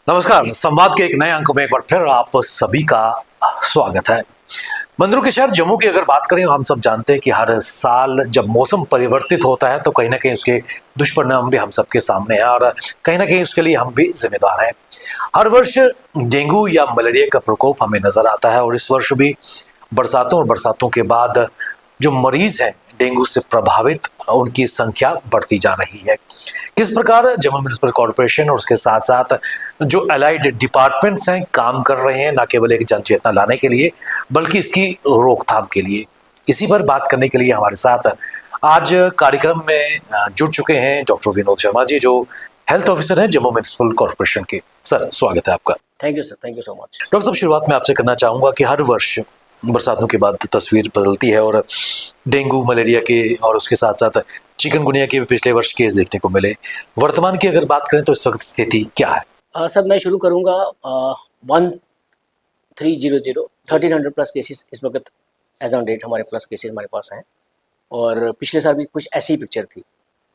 नमस्कार। संवाद के एक नए अंक में एक बार फिर आप सभी का स्वागत है। मंदिरों के शहर जम्मू की अगर बात करें, हम सब जानते हैं कि हर साल जब मौसम परिवर्तित होता है तो कहीं ना कहीं उसके दुष्परिणाम भी हम सबके सामने हैं और कहीं ना कहीं उसके लिए हम भी जिम्मेदार हैं। हर वर्ष डेंगू या मलेरिया का प्रकोप हमें नजर आता है और इस वर्ष भी बरसातों के बाद जो मरीज हैं डेंगू से प्रभावित, उनकी संख्या बढ़ती जा रही है। किस प्रकार जम्मू म्युनिसिपल कॉर्पोरेशन और उसके साथ साथ जो अलाइड डिपार्टमेंट्स हैं काम कर रहे हैं, न केवल एक जन चेतना लाने के लिए बल्कि इसकी रोकथाम के लिए, इसी पर बात करने के लिए हमारे साथ आज कार्यक्रम में जुड़ चुके हैं डॉक्टर विनोद शर्मा जी, जो हेल्थ ऑफिसर हैं जम्मू म्युनिसिपल कॉर्पोरेशन के। सर, स्वागत है आपका। Thank you sir, thank you so much. Doctor साहब, शुरुआत में आपसे करना चाहूंगा कि हर वर्ष बरसातों के बाद तस्वीर बदलती है और डेंगू, मलेरिया के और उसके साथ साथ चिकनगुनिया के पिछले वर्ष केस देखने को मिले। वर्तमान की अगर बात करें तो इस वक्त स्थिति क्या है? सर, मैं शुरू करूंगा 1300 प्लस केसेस इस वक्त एज ऑन डेट हमारे प्लस केसेस हमारे पास हैं और पिछले साल भी कुछ ऐसी ही पिक्चर थी।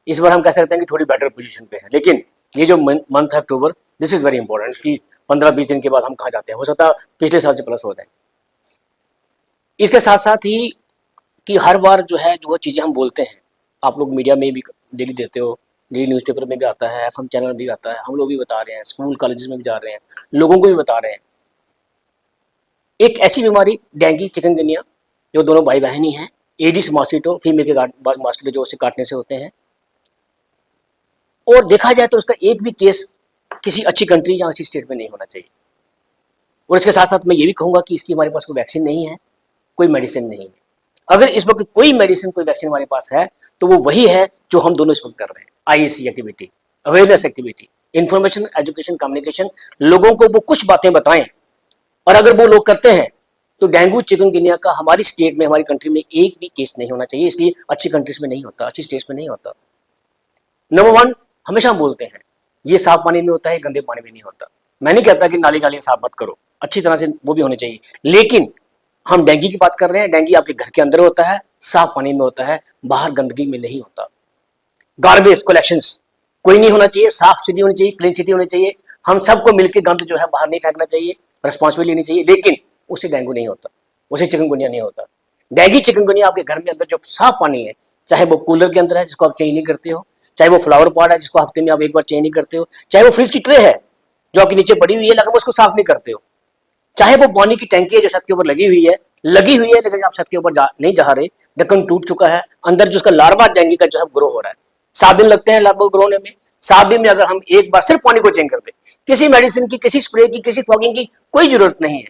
इस बार हम कह सकते हैं कि थोड़ी बेटर पोजीशन पे है, लेकिन ये जो मंथ है अक्टूबर, दिस इज़ वेरी इंपॉर्टेंट कि 15-20 दिन के बाद हम कहाँ जाते हैं। हो सकता है पिछले साल से प्लस हो जाए। इसके साथ साथ ही कि हर बार जो है जो चीज़ें हम बोलते हैं, आप लोग मीडिया में भी डेली देते हो, डेली न्यूज़पेपर में भी आता है, एफएम चैनल में भी आता है, हम लोग भी बता रहे हैं, स्कूल कॉलेजेस में भी जा रहे हैं, लोगों को भी बता रहे हैं। एक ऐसी बीमारी डेंगू चिकनगुनिया, जो दोनों भाई बहन ही हैं, एडिस मॉस्किटो, फीमेल के मॉस्किटो जो उसे काटने से होते हैं, और देखा जाए तो उसका एक भी केस किसी अच्छी कंट्री या अच्छी स्टेट में नहीं होना चाहिए। और इसके साथ साथ मैं ये भी कहूँगा कि इसकी हमारे पास कोई वैक्सीन नहीं है, कोई मेडिसिन नहीं है। अगर इस वक्त कोई मेडिसिन, कोई वैक्सीन हमारे पास है तो वो वही है जो हम दोनों इस वक्त कर रहे हैं, IAC activity, awareness activity, information, education, communication. लोगों को वो कुछ बातें बताएं और अगर वो लोग करते हैं तो डेंगू चिकनगुनिया का हमारी स्टेट में, हमारी कंट्री में एक भी केस नहीं होना चाहिए। इसलिए अच्छी कंट्रीज में नहीं होता, अच्छी स्टेट्स में नहीं होता। नंबर वन, हमेशा हम बोलते हैं ये साफ पानी में होता है, गंदे पानी में नहीं होता। मैं नहीं कहता कि नाली गालियां साफ मत करो, अच्छी तरह से वो भी होनी चाहिए, लेकिन हम डेंगू की बात कर रहे हैं। डेंगू आपके घर के अंदर होता है, साफ पानी में होता है, बाहर गंदगी में नहीं होता। गार्बेज कलेक्शंस कोई नहीं होना चाहिए, साफ सिटी होनी चाहिए, क्लीन सिटी होनी चाहिए। हम सबको मिलकर गंद जो है बाहर नहीं फेंकना चाहिए, रिस्पॉन्सिबिलिटी लेनी चाहिए, लेकिन उससे डेंगू नहीं होता, उससे चिकनगुनिया नहीं होता। डेंगू चिकनगुनिया आपके घर में अंदर जो साफ पानी है, चाहे वो कूलर के अंदर है जिसको आप चेंज नहीं करते हो, चाहे वो फ्लावर पॉट है जिसको हफ्ते में आप एक बार चेंज नहीं करते हो, चाहे वो फ्रिज की ट्रे है जो आपके नीचे पड़ी हुई है लेकिन उसको साफ नहीं करते हो, चाहे वो पानी की टैंकी है जो छत के ऊपर लगी हुई है लेकिन आप छत के ऊपर नहीं जा रहे, ढक्कन टूट चुका है, अंदर जो उसका लार्वा डेंगू का जो है ग्रो हो रहा है। 7 दिन लगते हैं लार्वा ग्रो होने में। 7 दिन में अगर हम एक बार सिर्फ पानी को चेंज करते, किसी मेडिसिन की, किसी स्प्रे की, किसी फॉगिंग की कोई जरूरत नहीं है,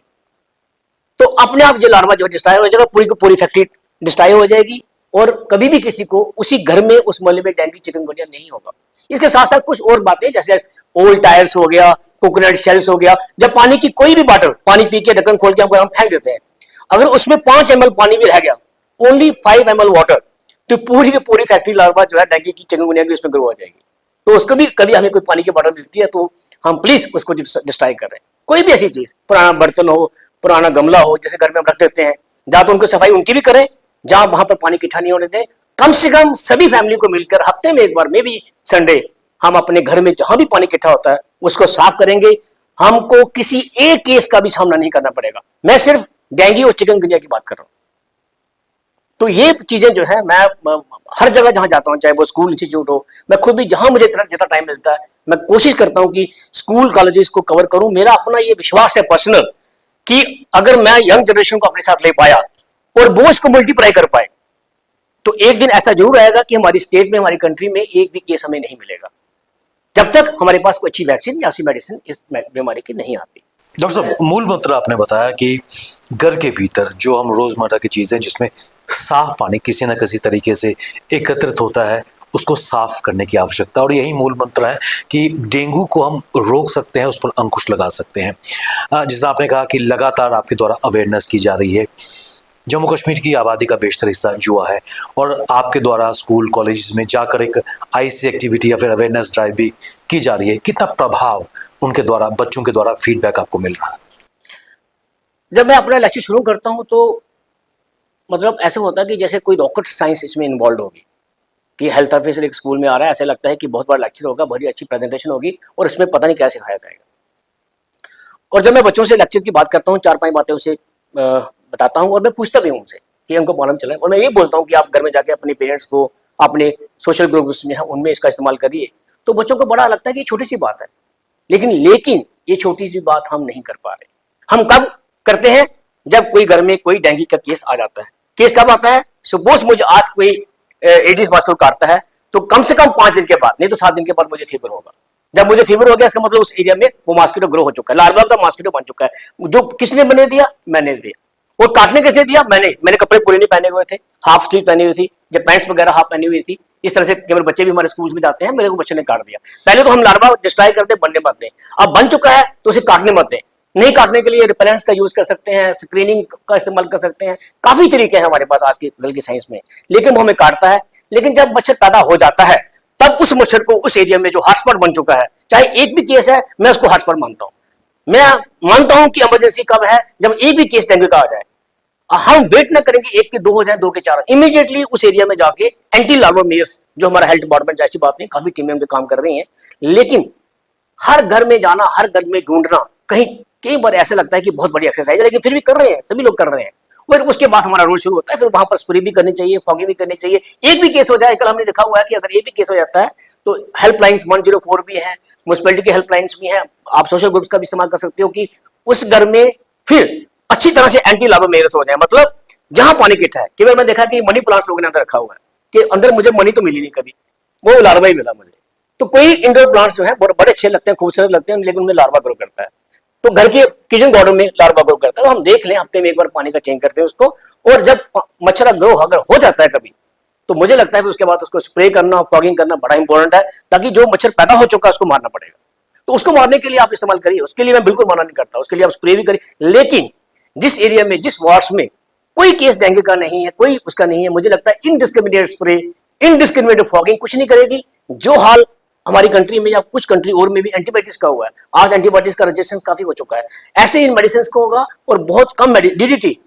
तो अपने आप जो लार्वा जो डिस्ट्रॉय हो जाएगा, पूरी की पूरी फैक्ट्री डिस्ट्रॉय हो जाएगी और कभी भी किसी को उसी घर में, उस मोहल्ले में डेंगू चिकनगुनिया नहीं होगा। इसके साथ साथ कुछ और बातें, जैसे ओल्ड टायर्स हो गया, कोकोनट शेल्स हो गया, जब पानी की कोई भी बॉटल पानी पी के ढक्कन खोल के हम फेंक देते हैं, अगर उसमें 5 ml पानी भी रह गया, ओनली 5 ml वाटर, तो पूरी की पूरी फैक्ट्री लार्वा जो है डेंगू की, चिकनगुनिया की उसमें ग्रो हो जाएगी। तो उसको भी कभी हमें कोई पानी की बॉटल मिलती है तो हम प्लीज उसको डिस्ट्रॉय कर रहे हैं। कोई भी ऐसी चीज, पुराना बर्तन हो, पुराना गमला हो, जैसे घर में हम रख देते हैं, जहां तो उनको सफाई उनकी भी करें, जहां वहां पर पानी इकट्ठा नहीं होने दें। कम से कम सभी फैमिली को मिलकर हफ्ते में एक बार, में भी संडे, हम अपने घर में जहां भी पानी इकट्ठा होता है उसको साफ करेंगे। हमको किसी एक केस का भी सामना नहीं करना पड़ेगा। मैं सिर्फ डेंगू और चिकनगुनिया की बात कर रहा हूं। तो ये चीजें जो है, मैं हर जगह जहां जाता हूं, चाहे वो स्कूल, इंस्टीट्यूट हो, मैं खुद भी जहां मुझे जितना टाइम मिलता है मैं कोशिश करता हूं कि स्कूल कॉलेजेस को कवर करूं। मेरा अपना ये विश्वास है पर्सनल कि अगर मैं यंग जनरेशन को अपने साथ ले पाया और वो इसको मल्टीप्लाई कर पाए, तो एक दिन ऐसा जरूर आएगा कि हमारी स्टेट में, हमारी कंट्री में एक भी केस हमें नहीं मिलेगा, जब तक हमारे पास कोई अच्छी वैक्सीन या अच्छी मेडिसिन इस बीमारी की नहीं आती। डॉक्टर साहब, मूल मंत्र आपने बताया कि घर के भीतर जो हम रोजमर्रा की चीजें जिसमें साफ पानी किसी न किसी तरीके से एकत्रित होता है, उसको साफ करने की आवश्यकता, और यही मूल मंत्र है कि डेंगू को हम रोक सकते हैं, उस पर अंकुश लगा सकते हैं। जिस तरह आपने कहा कि लगातार आपके द्वारा अवेयरनेस की जा रही है, जम्मू कश्मीर की आबादी का बेशतर हिस्सा युवा है और आपके द्वारा स्कूल कॉलेज में जाकर एक आईसी एक्टिविटी या फिर अवेयरनेस ड्राइव भी की जा रही है, कितना प्रभाव उनके द्वारा, बच्चों के द्वारा फीडबैक आपको मिल रहा है? जब मैं अपना लेक्चर शुरू करता हूं तो मतलब ऐसा होता है कि जैसे कोई रॉकेट साइंस इसमें इन्वॉल्व होगी, कि हेल्थ ऑफिसर एक स्कूल में आ रहा है, ऐसा लगता है कि बहुत बड़ा लेक्चर होगा, बड़ी अच्छी प्रेजेंटेशन होगी और इसमें पता नहीं क्या सिखाया जाएगा। और जब मैं बच्चों से लेक्चर की बात करता हूँ, 4-5 बातें उसे बताता हूँ और मैं पूछता भी हूँ उनसे कि हमको प्रॉब्लम चल रहा है, और मैं ये बोलता हूँ कि आप घर में जाके अपने पेरेंट्स को, अपने सोशल ग्रुप्स में उनमें इसका इस्तेमाल करिए। तो बच्चों को बड़ा लगता है कि छोटी सी बात है, लेकिन ये छोटी सी बात हम नहीं कर पा रहे। हम कब करते हैं? जब कोई घर में कोई डेंगू का केस आ जाता है। केस कब आता है? सपोज मुझे आज कोई एडिस मॉस्किटो काटता है, तो कम से कम 5 दिन के बाद, नहीं तो 7 दिन के बाद मुझे फीवर होगा। जब मुझे फीवर हो गया, इसका मतलब उस एरिया में वो मॉस्किटो ग्रो हो चुका है, लार्वा का मॉस्किटो बन चुका है। जो किसने बने दिया? मैंने दिया। और काटने किसने दिया? मैंने कपड़े पूरे नहीं पहने हुए थे, हाफ स्लीव पहनी हुई थी, जब पैंट्स वगैरह हाफ पहनी हुई थी, इस तरह से मेरे बच्चे भी हमारे स्कूल में जाते हैं, मेरे को बच्चे ने काट दिया। पहले तो हम लार्वा डिस्ट्रॉय करते, बनने मत दें। अब बन चुका है तो उसे काटने मत दें। नहीं काटने के लिए रिपेलेंट्स का यूज कर सकते हैं, स्क्रीनिंग का इस्तेमाल कर सकते हैं, काफी तरीके हैं हमारे पास आज की बल्कि साइंस में, लेकिन वो हमें काटता है। लेकिन जब मच्छर पैदा हो जाता है, तब उस मच्छर को उस एरिया में जो हॉटस्पॉट बन चुका है, चाहे एक भी केस है, मैं उसको हॉटस्पॉट मानता हूं। मैं मानता हूं कि इमरजेंसी कब है? जब एक भी केस डेंगू का आ जाए। हम वेट ना करेंगे 1 के 2 हो जाए, 2 के 4, इमीडिएटली उस एरिया में जाके एंटी लार्वा मेयर्स, जो हमारा हेल्थ डिपार्टमेंट, ऐसी बात नहीं, काफी टीमें पे काम कर रही हैं, लेकिन हर घर में जाना, हर घर में ढूंढना, कई बार ऐसा लगता है कि बहुत बड़ी एक्सरसाइज है, लेकिन फिर भी कर रहे हैं, सभी लोग कर रहे हैं। फिर उसके बाद हमारा रोल शुरू होता है, फिर वहां पर स्प्रे भी करनी चाहिए, फॉगिंग भी करनी चाहिए। एक भी केस हो जाए, कल हमने देखा हुआ है कि अगर एक भी केस हो जाता है तो हेल्पलाइंस 104 भी है, म्युनिसिपैलिटी की हेल्पलाइंस भी है, आप सोशल ग्रुप्स का भी इस्तेमाल कर सकते हो कि उस घर में फिर अच्छी तरह से एंटी लार्वा मेयर्स हो जाए। मतलब जहां पानी इकट्ठा है, केवल मैं देखा कि मनी प्लांट्स लोगों ने अंदर रखा हुआ है कि अंदर मुझे मनी तो मिली नहीं कभी, वो लार्वा ही मिला मुझे। तो कोई इंडोर प्लांट्स जो है बड़े अच्छे लगते हैं, खूबसूरत लगते हैं, लेकिन उनमें लार्वा ग्रो करता है। तो घर के किचन गार्डन में लार्वा ग्रो करता है, तो हम देख लें, हफ्ते में एक बार पानी का चेंज करते हैं उसको। और जब मच्छर ग्रो अगर हो जाता है कभी, तो मुझे लगता है कि उसके बाद उसको स्प्रे करना, फॉगिंग करना बड़ा इंपॉर्टेंट है, ताकि जो मच्छर पैदा हो चुका है उसको मारना पड़ेगा। तो उसको मारने के लिए आप इस्तेमाल करिए, उसके लिए मैं बिल्कुल मना नहीं करता, उसके लिए आप स्प्रे भी करिए। लेकिन जिस एरिया में, जिस वार्ड्स में कोई केस डेंगू का नहीं है, कोई उसका नहीं है, मुझे लगता है इनडिस्क्रिमिनेट स्प्रे, इनडिस्क्रिमिनेट फॉगिंग कुछ नहीं करेगी। जो हाल हमारी कंट्री में या कुछ कंट्री और में भी एंटीबायोटिक्स का हुआ है, आज एंटीबायोटिक्स का रेजिस्टेंस काफी हो चुका है, ऐसे इन मेडिसिन को होगा। और बहुत कम डीडीटी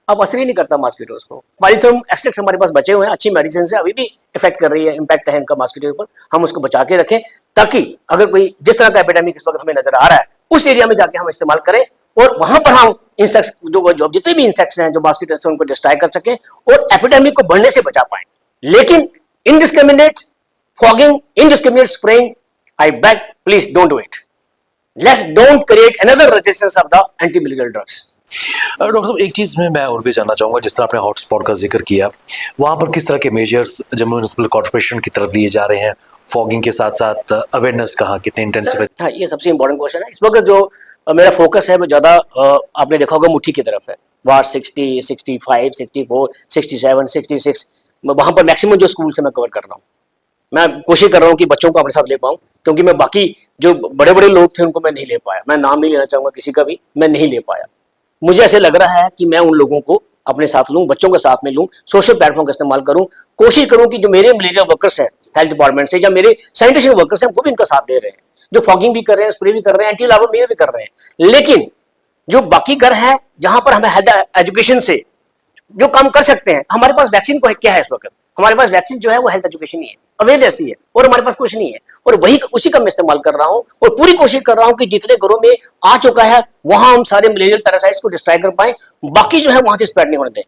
अब असर ही नहीं करता मॉस्किटोज को। पॉलीथ्रोम एक्सट्रैक्ट हमारे पास बचे हुए हैं, अच्छी मेडिसिन से अभी भी इफेक्ट कर रही है, इंपैक्ट है इनका मॉस्किटो पर। हम उसको बचा के रखें, ताकि अगर कोई जिस तरह का एपिडेमिक इस वक्त हमें नजर आ रहा है, उस एरिया में जाके हम इस्तेमाल करें, और वहां पर हम इंसेक्ट्स जो जितने भी इंसेक्ट्स हैं जो मॉस्किटोज से, उनको डिस्ट्रॉय कर सकें और एपिडेमिक को बढ़ने से बचा पाए। लेकिन indiscriminate fogging, indiscriminate spraying, I beg, please don't do it. Let's don't create another resistance of the anti-malarial drugs. Doctor साहब, एक चीज में मैं और भी जानना चाहूंगा, जिस तरह आपने हॉटस्पॉट का जिक्र किया, वहां पर किस तरह के मेजर्स जम्मू म्युनिसिपल कॉर्पोरेशन की तरफ लिए जा रहे हैं? फॉगिंग के साथ साथ अवेयरनेस कहाँ कितने इंटेंसिव? हाँ, ये सबसे इंपॉर्टेंट क्वेश्चन है। इस वक्त जो मेरा फोकस है वो ज्यादा आपने देखा होगा मुट्ठी की तरफ है। वार्ड 60, 65, 64, 67, 66, वहां पर मैक्सिमम जो स्कूल से मैं कवर कर रहा हूँ। मैं कोशिश कर रहा हूँ कि बच्चों को अपने साथ ले पाऊँ, क्योंकि मैं बाकी जो बड़े बड़े लोग थे उनको मैं नहीं ले पाया। मैं नाम नहीं लेना चाहूंगा किसी का भी, मैं नहीं ले पाया। मुझे ऐसे लग रहा है कि मैं उन लोगों को अपने साथ लूं, बच्चों के साथ में लूं, सोशल प्लेटफॉर्म का इस्तेमाल करूं, कोशिश करूं कि जो मेरे मलेरिया वर्कर्स हैं हेल्थ डिपार्टमेंट से, या मेरे सैनिटेशन वर्कर्स हैं, वो भी इनका साथ दे रहे हैं, जो फॉगिंग भी कर रहे हैं, स्प्रे भी कर रहे हैं, एंटी लार्वा मेयर भी कर रहे हैं। लेकिन जो बाकी घर है जहां पर हमें हेल्थ एजुकेशन से जो काम कर सकते हैं, हमारे पास वैक्सीन को क्या है इस वक्त? हमारे पास वैक्सीन जो है वो हेल्थ एजुकेशन ही है, अवेयरनेस ही है, और हमारे पास कुछ नहीं है। और वही उसी का मैं इस्तेमाल कर रहा हूं, और पूरी कोशिश कर रहा हूं कि जितने घरों में आ चुका है वहां हम सारे मलेरियल पैरासाइट्स को डिस्ट्रॉय कर पाए, बाकी जो है वहां से स्प्रेड नहीं होने दें।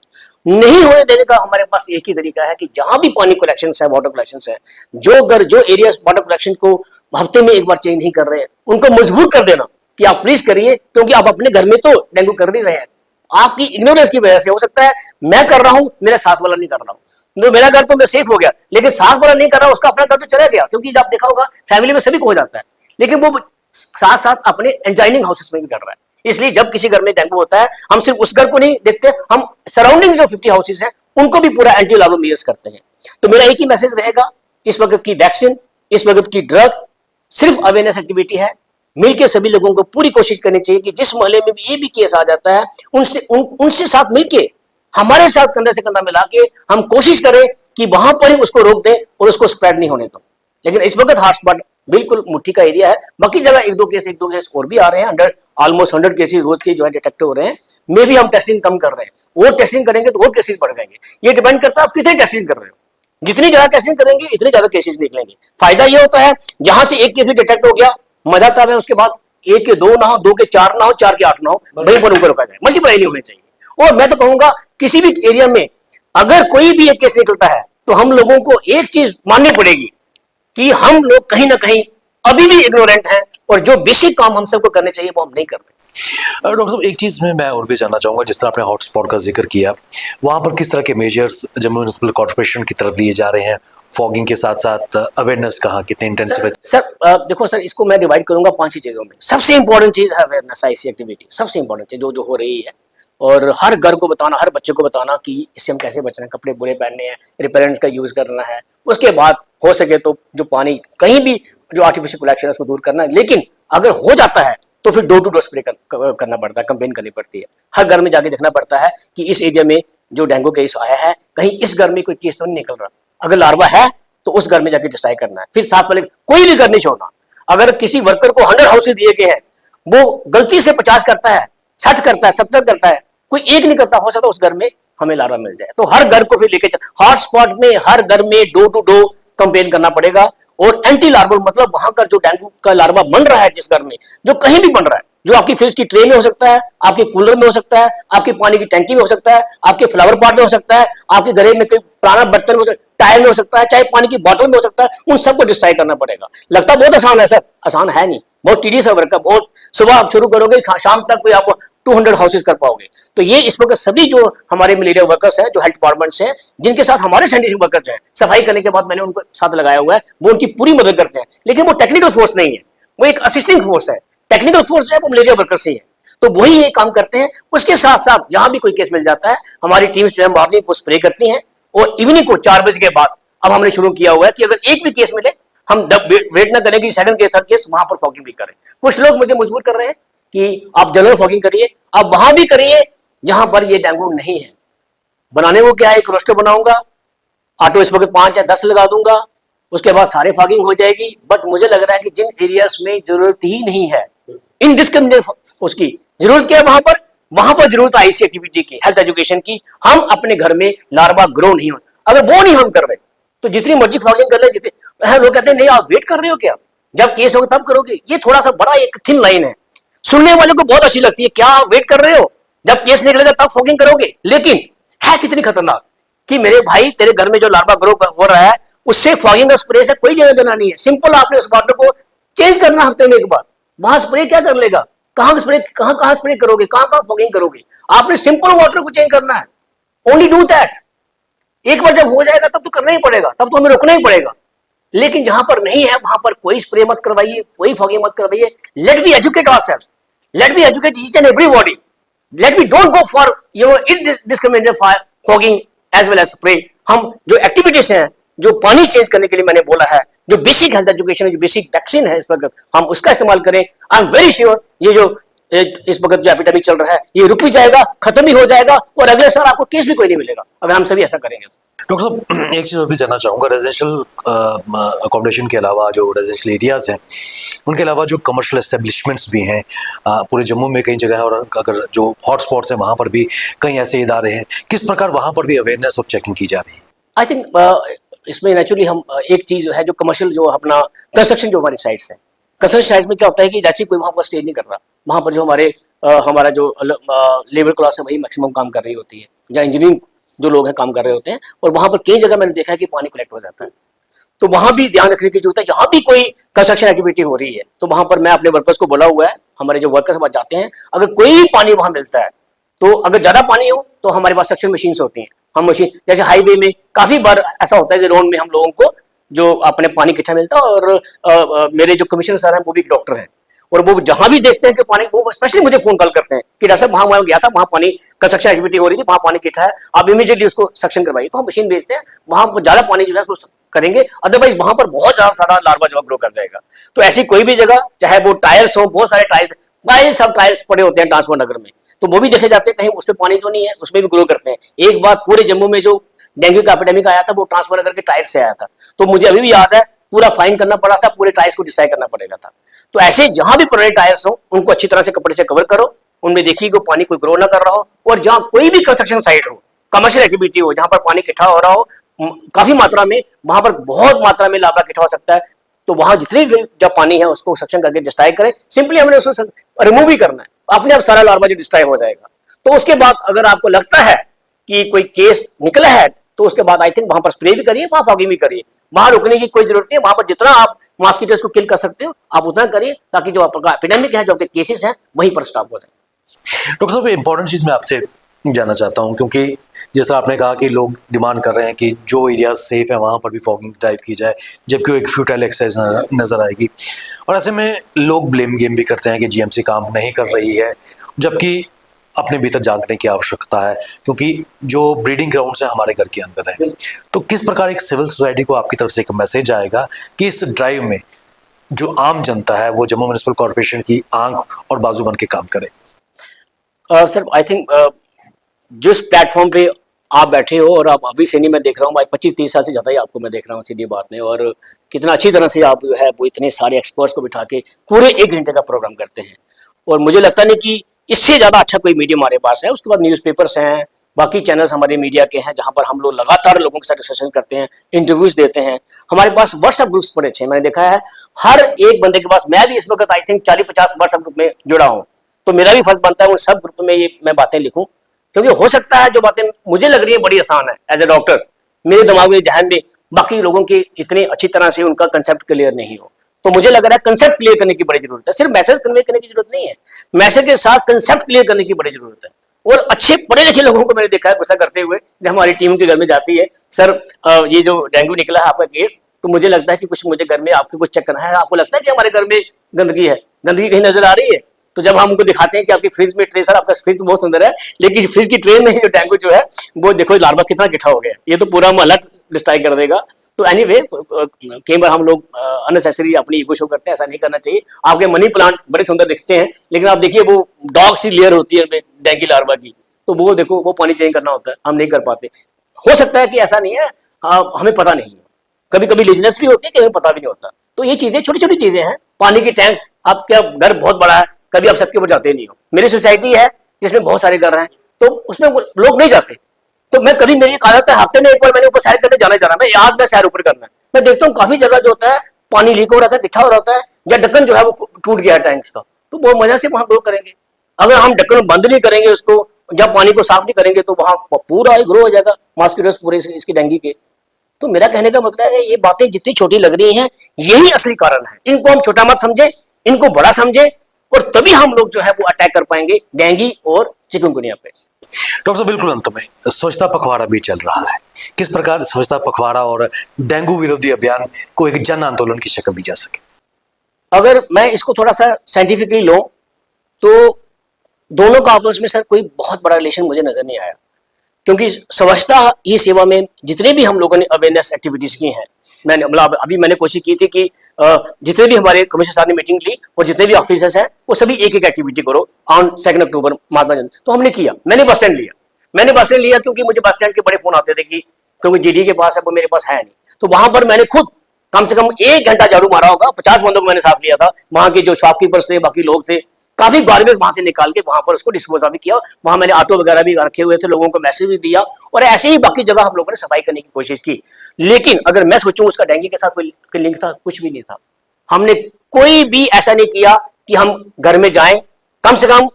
नहीं होने देने का हमारे पास एक ही तरीका है कि जहां भी पानी कलेक्शन है, वाटर कलेक्शन है, जो घर, जो एरियाज वाटर कलेक्शन को हफ्ते में एक बार चेंज नहीं कर रहे हैं, उनको मजबूर कर देना कि आप प्लीज करिए, क्योंकि आप अपने घर में तो डेंगू कर नहीं रहे हैं। आपकी इग्नोरेंस की वजह से हो सकता है मैं कर रहा हूं, मेरा साथ वाला नहीं कर रहा हूं, तो मेरा घर तो मैं सेफ हो गया, लेकिन साथ वाला नहीं कर रहा, उसका अपना घर तो चला गया। क्योंकि जब देखा होगा फैमिली में सभी को हो जाता है, लेकिन वो साथ साथ अपने एडजॉइनिंग हाउसेस में भी कर रहा है। इसलिए जब किसी घर में डेंगू होता है, हम सिर्फ उस घर को नहीं देखते, हम सराउंडिंग जो 50 हाउसेस हैं उनको भी पूरा एंटी लार्वा मेयर्स करते हैं। तो मेरा एक ही मैसेज रहेगा, इस वक्त की वैक्सीन, इस वक्त की ड्रग सिर्फ अवेयरनेस एक्टिविटी है। मिलकर सभी लोगों को पूरी कोशिश करनी चाहिए कि जिस मोहल्ले में भी ये भी केस आ जाता है, उनसे साथ मिलके, हमारे साथ कंधे से कंधा मिला के हम कोशिश करें कि वहां पर ही उसको रोक दें और उसको स्प्रेड नहीं होने दो। लेकिन इस वक्त हॉटस्पॉट बिल्कुल मुट्ठी का एरिया है, बाकी जगह एक दो केस और भी आ रहे हैं। ऑलमोस्ट 100 केसेस रोज के जो है डिटेक्ट हो रहे हैं। मे भी हम टेस्टिंग कम कर रहे हैं, और टेस्टिंग करेंगे तो और केसेस बढ़ जाएंगे। ये डिपेंड करता है आप कितनी टेस्टिंग कर रहे हो। जितनी ज्यादा टेस्टिंग करेंगे इतने ज्यादा केसेस निकलेंगे। फायदा ये होता है जहां से एक केस डिटेक्ट हो गया, मजा आता है उसके बाद एक के 2 ना हो, 2 के 4 ना हो, 4 के 8 ना हो, वहीं पर उनको रोका जाए, मल्टीप्लाई नहीं होने चाहिए। और मैं तो कहूंगा किसी भी एरिया में अगर कोई भी एक केस निकलता है तो हम लोगों को एक चीज माननी पड़ेगी कि हम लोग कहीं ना कहीं अभी भी इग्नोरेंट हैं और जो बेसिक काम हम सबको करने चाहिए वो हम नहीं कर रहे। डॉक्टर साहब, एक चीज में मैं और भी जानना चाहूंगा, जिस तरह आपने हॉटस्पॉट का जिक्र किया, वहां पर किस तरह के मेजर्स जम्मू म्युनिसिपल कॉर्पोरेशन की तरफ लिए जा रहे हैं? फॉगिंग के साथ साथ अवेयरनेस कहाँ कितने इंटेंसिव है? सर देखो सर, इसको मैं डिवाइड करूंगा 5 ही चीजों में। सबसे इंपॉर्टेंट चीज है अवेयरनेस, ऐसी एक्टिविटी सबसे इंपॉर्टेंट चीज जो जो हो रही है, और हर घर को बताना, हर बच्चे को बताना कि इससे हम कैसे बचना है, कपड़े बुरे पहनने हैं, रिपेलेंट्स का यूज करना है। उसके बाद हो सके तो जो पानी कहीं भी जो आर्टिफिशियल कलेक्शन है उसको दूर करना है। लेकिन अगर हो जाता है तो फिर डोर टू डोर स्प्रे करना पड़ता है, कंपेन करनी पड़ती है। हर घर में जाके देखना पड़ता है कि इस एरिया में जो डेंगू केस आया है, कहीं इस घर में कोई केस तो नहीं निकल रहा। अगर लार्वा है तो उस घर में जाके डिस्ट्राई करना है। फिर साथ वाले कोई भी घर नहीं छोड़ना। अगर किसी वर्कर को 100 हाउसेज दिए गए हैं, वो गलती से 50 करता है, 60 करता है, 70 करता है, कोई एक नहीं करता, हो सकता है उस घर में हमें लार्वा मिल जाए। तो हर घर को फिर लेके हॉटस्पॉट में, हर घर में डोर टू डोर कंपेन करना पड़ेगा। और एंटी लार्वल मतलब वहां का जो डेंगू का लार्वा बन रहा है जिस घर में, जो कहीं भी बन रहा है, जो आपकी फ्रिज की ट्रे में हो सकता है, आपके कूलर में हो सकता है, आपके पानी की टंकी में हो सकता है, आपके फ्लावर पॉट में हो सकता है, आपके घरे में कोई पुराना बर्तन में हो सकता है, टायर में हो सकता है, चाहे पानी की बोतल में हो सकता है, उन सबको डिस्ट्राई करना पड़ेगा। लगता बहुत आसान है सर, आसान है नहीं, बहुत टीडी सा वर्क है। बहुत सुबह आप शुरू करोगे, शाम तक कोई आप 200 हाउसेज कर पाओगे। तो ये इस वक्त सभी जो हमारे मलेरिया वर्कर्स हैं, जो हेल्थ डिपार्टमेंट्स हैं, जिनके साथ हमारे सैनिटेशन वर्कर्स हैं, सफाई करने के बाद मैंने उनको साथ लगाया हुआ है, वो उनकी पूरी मदद करते हैं। लेकिन वो टेक्निकल फोर्स नहीं है, वो एक असिस्टिंग फोर्स है। टेक्निकल फोर्स जो है वो मलेरिया वर्कर्स ही है, तो वही ये काम करते हैं। उसके साथ साथ जहां भी कोई केस मिल जाता है, हमारी टीम्स जो है मॉर्निंग को स्प्रे करती हैं, और इवनिंग को 4 बजे के बाद अब हमने शुरू किया हुआ है कि अगर एक भी केस मिले, हम वेट ना करें कि सेकंड केस, थर्ड केस, वहां पर फॉगिंग भी करें। कुछ लोग मुझे मजबूर कर रहे हैं कि आप जनरल फॉगिंग करिए, आप वहां भी करिए जहां पर ये डेंगू नहीं है। बनाने को क्या है, एक रोस्टर बनाऊंगा, ऑटो इस वक्त 5 या 10 लगा दूंगा, उसके बाद सारे फॉगिंग हो जाएगी। बट मुझे लग रहा है कि जिन एरियाज में जरूरत ही नहीं है, इनडिस्क्रिमिनेट उसकी जरूरत क्या है, वहां पर जरूरत है ऐसी एक्टिविटी की, हेल्थ एजुकेशन की। हम अपने घर में लार्वा ग्रो नहीं हो, अगर वो नहीं हम कर रहे तो जितनी मर्जी फॉगिंग कर ले, जितने लोग कहते हैं नहीं आप वेट कर रहे हो क्या, जब केस होगा तब करोगे। ये थोड़ा सा बड़ा एक थिन लाइन है, सुनने वालों को बहुत अच्छी लगती है, क्या आप वेट कर रहे हो, जब केस निकलेगा तब फॉगिंग करोगे। लेकिन है कितनी खतरनाक कि मेरे भाई तेरे घर में जो लार्वा ग्रो हो रहा है, उससे फॉगिंग और स्प्रे से कोई लेना देना नहीं है। सिंपल आपने उस वाटर को चेंज करना हफ्ते में एक बार, वहां स्प्रे क्या कर लेगा, कहां स्प्रे करोगे, कहां फॉगिंग करोगे। आपने सिंपल वाटर को चेंज करना है, ओनली डू दैट। एक बार जब हो जाएगा तब तो करना ही पड़ेगा, तब तो हमें रोकना ही पड़ेगा। लेकिन जहां पर नहीं है वहां पर कोई स्प्रे मत करवाइए, कोई फॉगिंग मत करवाइए। Let we educate ourself, let we educate each and everybody, let we don't go for indiscriminated fogging as well as spray. हम जो एक्टिविटीज हैं, जो पानी चेंज करने के लिए मैंने बोला है, जो बेसिक हेल्थ एजुकेशन है, जो बेसिक वैक्सीन है, इस वक्त हम उसका इस्तेमाल करें। आई एम वेरी श्योर ये जो इस वक्त जो एपिडेमिक चल रहा है ये रुक भी जाएगा, खत्म ही हो जाएगा, और अगले साल आपको केस भी कोई नहीं मिलेगा अगर हम सभी ऐसा करेंगे। डॉक्टर साहब, एक चीज़ और भी जानना चाहूँगा, रेजिडेंशियल अकोमोडेशन के अलावा जो रेजिडेंशियल एरियाज हैं, उनके अलावा जो कमर्शियल एस्टेब्लिशमेंट्स भी हैं पूरे जम्मू में कई जगह है, और अगर जो हॉटस्पॉट्स हैं वहाँ पर भी कई ऐसे इदारे हैं, किस प्रकार वहाँ पर भी अवेयरनेस और चेकिंग की जा रही है? आई थिंक इसमें नेचुरली हम एक चीज है जो कमर्शियल जो अपना कंस्ट्रक्शन जो हमारी साइट्स है, कंस्ट्रक्शन साइट्स में क्या होता है कि जैसे कोई वहाँ पर स्टे नहीं कर रहा, वहाँ पर जो हमारा जो लेबर क्लास है वही मैक्सिमम काम कर रही होती है, जहाँ इंजीनियरिंग जो लोग हैं काम कर रहे होते हैं, और वहाँ पर कई जगह मैंने देखा है कि पानी कलेक्ट हो जाता है। तो वहाँ भी ध्यान रखने की जरूरत है। जहाँ भी कोई कंस्ट्रक्शन एक्टिविटी हो रही है तो वहाँ पर मैं अपने वर्कर्स को बोला हुआ है, हमारे जो वर्कर्स वहाँ जाते हैं, अगर कोई भी पानी वहाँ मिलता है तो अगर ज्यादा पानी हो तो हमारे पास सक्शन मशीन होती हैं। हम मशीन जैसे हाईवे में काफी बार ऐसा होता है कि रोड में हम लोगों को जो अपने पानी इकट्ठा मिलता है, और मेरे जो कमिश्नर सर हैं वो भी डॉक्टर हैं, और वो जहां भी देखते हैं कि पानी, वो स्पेशली मुझे फोन कॉल करते हैं कि डॉक्टर साहब वहां गया था, वहां पानी कंस्ट्रक्शन एक्टिविटी हो रही थी, वहां पानी इकट्ठा है, आप इमीडिएटली उसको सक्शन करवाइए। तो हम मशीन भेजते हैं, वहां पर ज्यादा पानी जो है उसको करेंगे, अदरवाइज वहां पर बहुत ज्यादा सारा लार्वा जो ग्रो कर जाएगा। तो ऐसी कोई भी जगह, चाहे वो टायर्स हो, बहुत सारे टायर्स सब टायर्स पड़े होते हैं ट्रांसपोर्ट नगर में, तो वो भी देखे जाते हैं कहीं उसमें पानी तो नहीं है, उसमें भी ग्रो करते हैं। एक बार पूरे जम्मू में जो डेंगू का एपिडेमिक आया था वो ट्रांसफर नगर के टायर से आया था, तो मुझे अभी भी याद है, पूरा फाइन करना पड़ा था, पूरे टायर्स को डिस्ट्राई करना पड़ेगा था। तो ऐसे जहां भी पुराने टायर्स हो उनको अच्छी तरह से कपड़े से कवर करो, उनमें देखिए कि पानी कोई ग्रो ना कर रहा हो, और जहां कोई भी कंस्ट्रक्शन साइट हो, कमर्शियल एक्टिविटी हो, जहां पर पानी इकट्ठा हो रहा हो काफी मात्रा में, वहां पर बहुत मात्रा में लार्वा इकट्ठा हो सकता है, तो वहां जितनी भी जब पानी है उसको सक्शन करके डिस्ट्राय करें। सिंपली हमने उसको रिमूव ही करना है, अपने आप सारा लार्वा जो डिस्ट्राय हो जाएगा। तो उसके बाद अगर आपको लगता है कि कोई केस निकला है तो उसके बाद आई थिंक वहां पर स्प्रे भी करिए, वहां फॉगिंग भी करिए। वहां रुकने की कोई जरूरत नहीं है, वहां पर जितना आप मॉस्किटोज को किल कर सकते हो आप उतना करिए, ताकि जो आपका एपिडेमिक है, जो आपके केसेस हैं, वहीं पर स्टॉप हो जाए। डॉक्टर साहब, इंपॉर्टेंट चीज मैं आपसे जानना चाहता हूं, क्योंकि जिस तरह आपने कहा कि लोग डिमांड कर रहे हैं कि जो एरिया सेफ है वहां पर भी फॉगिंग ड्राइव की जाए, जबकि वो एक फ्यूटाइल एक्सरसाइज नजर आएगी। और ऐसे में लोग ब्लेम गेम भी करते हैं कि जीएमसी काम नहीं कर रही है, जबकि अपने भीतर जागने की आवश्यकता है, क्योंकि जो ब्रीडिंग ग्राउंड्स है हमारे घर के अंदर है। तो किस प्रकार एक सिविल सोसाइटी को आपकी तरफ से एक मैसेज आएगा कि इस ड्राइव में जो आम जनता है वो जम्मू म्युनिसिपल कॉर्पोरेशन की आंख और बाजू बन के काम करे? सर आई थिंक जिस प्लेटफॉर्म पे आप बैठे हो और आप अभी से नहीं, मैं देख रहा हूँ 25-30 साल से ज़्यादा ही आपको मैं देख रहा हूँ, सीधी बात में, और कितना अच्छी तरह से आप जो है वो इतने सारे एक्सपर्ट्स को बिठा के पूरे 1 घंटे का प्रोग्राम करते हैं। और मुझे लगता नहीं कि इससे ज़्यादा अच्छा कोई मीडिया हमारे पास है। उसके बाद न्यूज़पेपर्स हैं, बाकी चैनल्स हमारे मीडिया के हैं, जहाँ पर हम लोग लगातार लोगों के साथ डिस्कशन करते हैं, इंटरव्यूज देते हैं। हमारे पास व्हाट्सएप ग्रुप्स बड़े अच्छे हैं, मैंने देखा है हर एक बंदे के पास। मैं भी इस वक्त आई थिंक 40-50 व्हाट्सएप ग्रुप में जुड़ा हूँ, तो मेरा भी फर्ज बनता है उन सब ग्रुप में ये मैं बातें लिखूं, क्योंकि हो सकता है जो बातें मुझे लग रही है बड़ी आसान है एज ए डॉक्टर, मेरे दिमाग में, जहन में बाकी लोगों की इतनी अच्छी तरह से उनका कंसेप्ट क्लियर नहीं हो। तो मुझे लग रहा है कंसेप्ट क्लियर करने की बड़ी जरूरत है, सिर्फ मैसेज कन्वे करने की जरूरत नहीं है, मैसेज के साथ कंसेप्ट क्लियर करने की बड़ी जरूरत है। और अच्छे पढ़े लिखे लोगों को मैंने देखा है गुस्सा करते हुए जब हमारी टीम के घर में जाती है, सर ये जो डेंगू निकला है आपका केस, तो मुझे लगता है कि कुछ मुझे घर में आपके कुछ चेक करना है, आपको लगता है कि हमारे घर में गंदगी है, गंदगी कहीं नजर आ रही है? तो जब हम उनको दिखाते हैं कि आपकी फ्रिज में ट्रे, सर आपका फ्रिज तो बहुत सुंदर है, लेकिन फ्रिज की ट्रे में जो डेंगू जो है वो देखो लार्वा कितना इकट्ठा हो गया, ये तो पूरा मोहल्ला डिस्ट्राय कर देगा। तो एनीवे कई बार हम लोग अननेसेसरी अपनी ईगो शो करते हैं, ऐसा नहीं करना चाहिए। आपके मनी प्लांट बड़े सुंदर दिखते हैं, लेकिन आप देखिए वो डॉग सी लेयर होती है डेंगू लार्वा की, तो वो देखो वो पानी चेंज करना होता है, हम नहीं कर पाते। हो सकता है कि ऐसा नहीं है, हमें पता नहीं है, कभी कभी लेजनेस भी होती है कि हमें पता भी नहीं होता। तो ये चीजें छोटी छोटी चीजें हैं। पानी की टैंक्स, आपका घर बहुत बड़ा है, कभी आप छत के ऊपर जाते नहीं हो। मेरी सोसाइटी है जिसमें बहुत सारे घर हैं, तो उसमें लोग नहीं जाते, तो मैं कभी, मेरी आदत है हफ्ते में एक बार मैंने ऊपर सैर करने जाना मैं आज मैं सैर ऊपर करना है। मैं देखता हूँ काफी जगह जो होता है पानी लीक हो रहा है, इकट्ठा हो रहा है, या ढक्कन जो है वो टूट गया है टैंक्स का, तो बहुत मजा से वहां ग्रो करेंगे। अगर हम ढक्कन बंद नहीं करेंगे उसको, जब पानी को साफ नहीं करेंगे, तो वहां पूरा ही ग्रो हो जाएगा मॉस्किटोस पूरे इसकी डेंगू के। तो मेरा कहने का मतलब है ये बातें जितनी छोटी लग रही हैं, यही असली कारण है। इनको हम छोटा मत समझे, इनको बड़ा समझे, और तभी हम लोग जो है वो अटैक कर पाएंगे डेंगू और चिकनगुनिया पे। डॉक्टर साहब, बिल्कुल अंत में स्वच्छता पखवाड़ा भी चल रहा है, किस प्रकार स्वच्छता पखवाड़ा और डेंगू विरोधी अभियान को एक जन आंदोलन की शक्ल दी जा सके? अगर मैं इसको थोड़ा सा साइंटिफिकली लूं तो दोनों का आपस में सर कोई बहुत बड़ा रिलेशन मुझे नजर नहीं आया, क्योंकि स्वच्छता ही सेवा में जितने भी हम लोगों ने अवेयरनेस एक्टिविटीज की हैं, मैंने मतलब अभी मैंने कोशिश की थी कि जितने भी हमारे कमिश्नर साहब ने मीटिंग ली और जितने भी ऑफिसर्स हैं वो सभी एक एक एक्टिविटी करो ऑन 2 अक्टूबर महात्मा जयंती। तो हमने किया, मैंने बस स्टैंड लिया क्योंकि मुझे बस स्टैंड के बड़े फोन आते थे कि क्योंकि जीडी के पास है, वो मेरे पास है नहीं। तो वहां पर मैंने खुद कम से कम 1 घंटा झाड़ू मारा होगा, 50 बंदों को मैंने साफ लिया था। वहां के जो शॉपकीपर्स थे, बाकी लोग थे, काफी गार्बेज वहां से निकाल के वहां पर उसको डिस्पोज भी किया। वहां मैंने ऑटो वगैरह भी रखे हुए थे, लोगों को मैसेज भी दिया, और ऐसे ही बाकी जगह हम लोगों ने सफाई करने की कोशिश की। लेकिन अगर मैं सोचूं उसका डेंगू के साथ कोई लिंक था, कुछ भी नहीं था। हमने कोई भी ऐसा नहीं किया कि हम घर में जाएं, कम से कम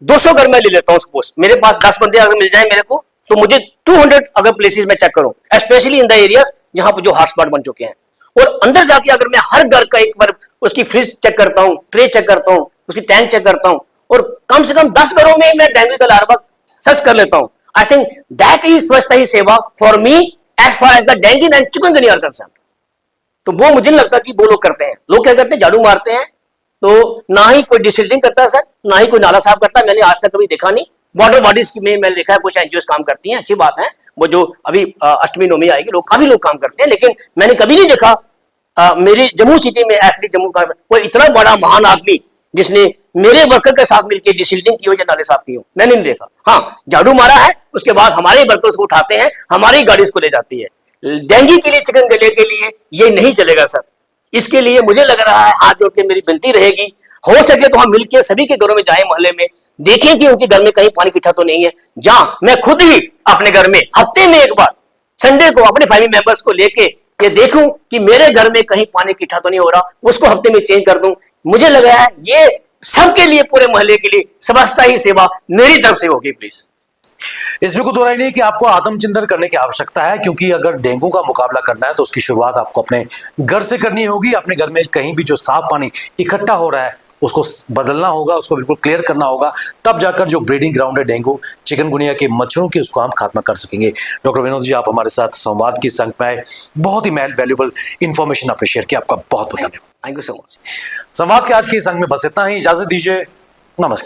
200 घर में ले लेता हूं, सपोज मेरे पास 10 बंदे अगर मिल जाए मेरे को, तो मुझे 200 अगर प्लेसेस में चेक करूं, स्पेशली इन द एरियाज जहां पर जो हॉटस्पॉट बन चुके हैं। और अंदर जाके अगर मैं हर घर का एक बार उसकी फ्रिज चेक करता हूं, ट्रे चेक करता हूं, उसकी टैंक चेक करता हूं, और कम से कम 10 घरों में मैं डेंगू का लार्वा सर्च कर लेता हूं। I think that is Swachhata Hi Seva for me as far as the dengue and chikungunya are concerned. तो वो मुझे नहीं लगता कि वो लोग करते हैं। लोग क्या करते हैं, झाड़ू मारते हैं, तो ना ही कोई डिसिल्टिंग करता है सर, ना ही कोई नाला साफ करता है। मैंने आज तक कभी देखा नहीं। वाटर बॉडीज में मैंने देखा है कुछ एनजीओ काम करती हैं, अच्छी बात है, वो जो अभी अष्टमी नवमी आएगी काफी लोग काम करते हैं, लेकिन मैंने कभी नहीं देखा मेरी जम्मू सिटी में एक्चुअली जम्मू का कोई इतना बड़ा महान आदमी जिसने मेरे वर्कर के साथ मिलकर डिसिल्टिंग की हो या नाले साफ की हो, मैंने नहीं देखा। हाँ, झाड़ू मारा है, उसके बाद हमारे वर्कर्स को उठाते हैं, हमारी गाड़ी को ले जाती है। डेंगू के लिए, चिकनगुनिया के लिए ये नहीं चलेगा सर। इसके लिए मुझे लग रहा है, हाथ जोड़ के मेरी विनती रहेगी, हो सके तो हम मिलकर सभी के घरों में जाएं, मोहल्ले में देखें कि उनके घर में कहीं पानी इकट्ठा तो नहीं है। जहां मैं खुद ही अपने घर में हफ्ते में एक बार संडे को अपने फैमिली मेंबर्स को लेके ये देखूं कि मेरे घर में कहीं पानी इकट्ठा तो नहीं हो रहा, उसको हफ्ते में चेंज कर दूं। मुझे लगा है ये सबके लिए, पूरे मोहल्ले के लिए समझता ही सेवा मेरी तरफ से होगी। प्लीज इसमें कोई दो राय नहीं कि आपको आत्मचिंतन करने की आवश्यकता है, क्योंकि अगर डेंगू का मुकाबला करना है तो उसकी शुरुआत आपको अपने घर से करनी होगी। अपने घर में कहीं भी जो साफ पानी इकट्ठा हो रहा है उसको बदलना होगा, उसको बिल्कुल क्लियर करना होगा, तब जाकर जो ब्रीडिंग ग्राउंड है डेंगू चिकनगुनिया के मच्छरों की, उसको हम खात्मा कर सकेंगे। डॉक्टर विनोद जी, आप हमारे साथ संवाद की संग में आए, बहुत ही वैल्यूएबल इंफॉर्मेशन आपने शेयर किया, आपका बहुत बहुत धन्यवाद। Thank you so much. संवाद के आज के इस अंक में बस इतना ही, इजाजत दीजिए, नमस्कार।